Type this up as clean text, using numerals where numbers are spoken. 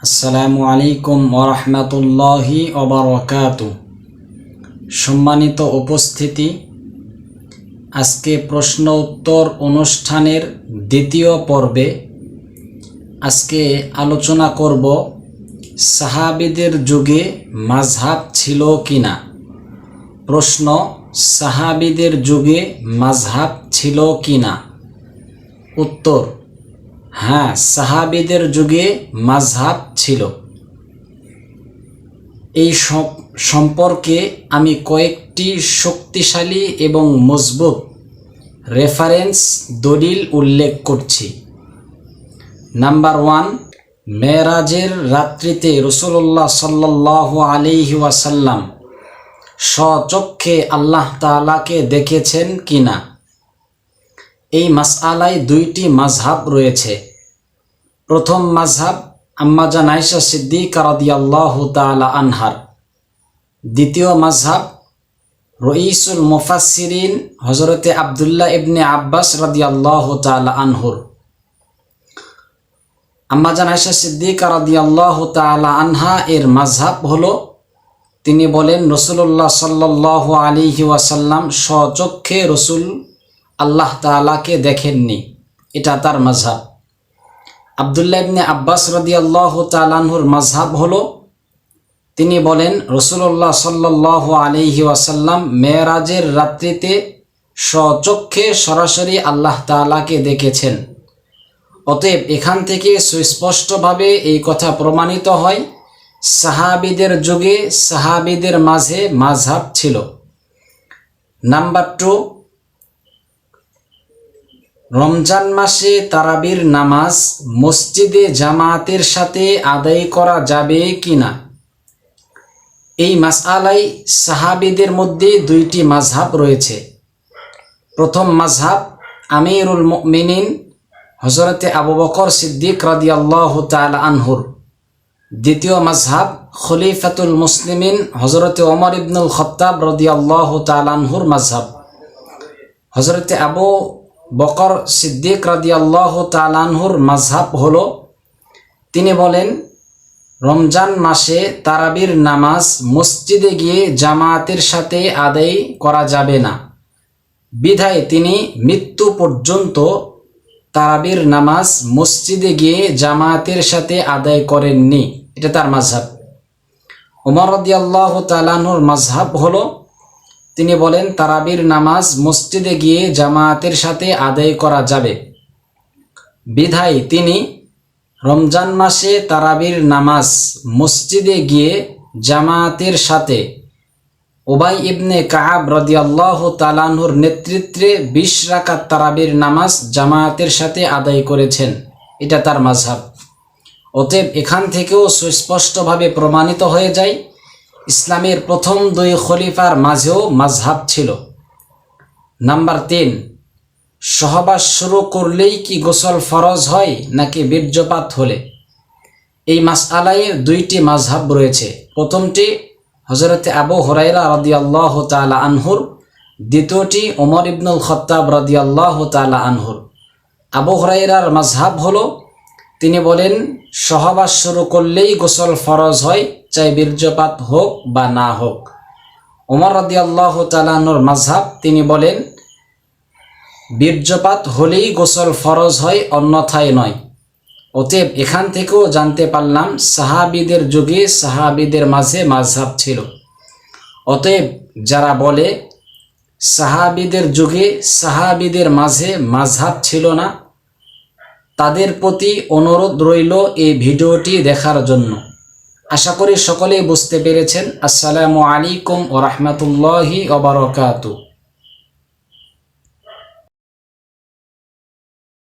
আসসালামু আলাইকুম ওয়া রাহমাতুল্লাহি ওয়া বারাকাতুহু। সম্মানিত উপস্থিতি, আজকে প্রশ্ন উত্তর অনুষ্ঠানের দ্বিতীয় পর্বে আজকে আলোচনা করব সাহাবীদের যুগে মাযহাব ছিল কিনা। প্রশ্ন: সাহাবীদের যুগে মাযহাব ছিল কিনা? উত্তর: হ্যাঁ, সাহাবীদের যুগে মাযহাব ছিল। এই সম্পর্কে আমি কয়েকটি শক্তিশালী এবং মজবুত রেফারেন্স দলিল উল্লেখ করছি। নাম্বার 1, মেরাজের রাত্রিতে রাসূলুল্লাহ সাল্লাল্লাহু আলাইহি ওয়াসাল্লাম স্বচক্ষে আল্লাহ তাআলাকে দেখেছেন কিনা। এই মাসআলায় দুইটি মাযহাব রয়েছে। প্রথম মাযহাব আম্মা জান আয়েশা সিদ্দিকা রাদিয়াল্লাহু তাআলা আনহার। দ্বিতীয় মাযহাব রাইসুল মুফাসসিরিন হযরতে আব্দুল্লাহ ইবনে আব্বাস রাদিয়াল্লাহু তাআলা আনহুর। আম্মা জান আয়েশা সিদ্দিকা রাদিয়াল্লাহু তাআলা আনহা এর মাযহাব হলো, তিনি বলেন রাসূলুল্লাহ সাল্লাল্লাহু আলাইহি ওয়াসাল্লাম স্বচক্ষে রাসূল আল্লাহ তাআলাকে দেখেননি, এটা তার মাযহাব। আব্দুল্লাহ ইবনে আব্বাস রাদিয়াল্লাহু তাআলা আনহুর মাযহাব হলো, তিনি বলেন রাসূলুল্লাহ সাল্লাল্লাহু আলাইহি ওয়াসাল্লাম মেরাজের রাত্রিতে স্বচক্ষে সরাসরি আল্লাহ তাআলাকে দেখেছেন। অতএব এখান থেকে সুস্পষ্টভাবে এই কথা প্রমাণিত হয়, সাহাবীদের যুগে সাহাবীদের মাঝে মাযহাব ছিল। নাম্বার 2, রমজান মাসে তারাবির নামাজ মসজিদে জামাতের সাথে আদায় করা যাবে কিনা। এই মাসআলায় সাহাবীদের মধ্যে দুইটি মাযহাব রয়েছে। প্রথম মাযহাব আমিরুল মুমিনিন হযরতে আবু বকর সিদ্দিক রাদিয়াল্লাহু তাআলা আনহুর। দ্বিতীয় মাযহাব খলিফাতুল মুসলিমিন হযরতে ওমর ইবনুল খাত্তাব রাদিয়াল্লাহু তাআলা আনহুর মাযহাব। হযরতে আবু বকর সিদ্দিক রাদিয়াল্লাহু তাআলা আনহুর মাযহাব হলো, তিনি বলেন রমজান মাসে তারাবির নামাজ মসজিদে গিয়ে জামাতের সাথে আদায় করা যাবে না, বিধায় তিনি মৃত্যু পর্যন্ত তারাবির নামাজ মসজিদে গিয়ে জামাতের সাথে আদায় করেননি, এটা তার মাযহাব। ওমর রাদিয়াল্লাহু তাআলা আনহুর মাযহাব হলো, তিনি বলেন তারাবির নামাজ মসজিদে গিয়ে জামাতের সাথে আদায় করা যাবে, বিধায় তিনি রমজান মাসে তারাবির নামাজ মসজিদে গিয়ে জামাতের সাথে উবাই ইবনে কাআব রাদিয়াল্লাহু তাআলা আনহুর নেতৃত্বে 20 রাকাত তারাবির নামাজ জামাতের সাথে আদায় করেছেন, এটা তার মাযহাব। অতএব এখান থেকেও সুস্পষ্টভাবে প্রমাণিত হয়ে যায় ইসলামের প্রথম 2 খলিফার মাঝেও মাযহাব ছিল। নাম্বার 3, সহবাস শুরু করলেই কি গোসল ফরজ হয় নাকি বীর্যপাত হলে। এই মাসআলায় দুইটি মাযহাব রয়েছে। প্রথমটি হযরতে আবু হুরায়রা রাদিয়াল্লাহু তাআলা আনহুর, দ্বিতীয়টি ওমর ইবনুল খাত্তাব রাদিয়াল্লাহু তাআলা আনহুর। আবু হুরায়রার মাযহাব হলো, তিনি বলেন সহবাস শুরু করলেই গোসল ফরজ হয়, চাই বীর্যপাত হোক বা না হোক। ওমর রাদিয়াল্লাহু তাআলা আনহুর মাযহাব, তিনি বলেন বীর্যপাত হলেই গোসল ফরজ হয়, অন্যথায় নয়। অতএব এখান থেকেও জানতে পারলাম সাহাবীদের যুগে সাহাবীদের মাঝে মাযহাব ছিল। অতএব যারা বলে সাহাবীদের যুগে সাহাবীদের মাঝে মাযহাব ছিল না, তাদের প্রতি অনুরোধ রইল এই ভিডিওটি দেখার জন্য। আশা করি সকলেই বুঝতে পেরেছেন। আসসালামু আলাইকুম ওয়া রাহমাতুল্লাহি ওয়া বারাকাতুহু।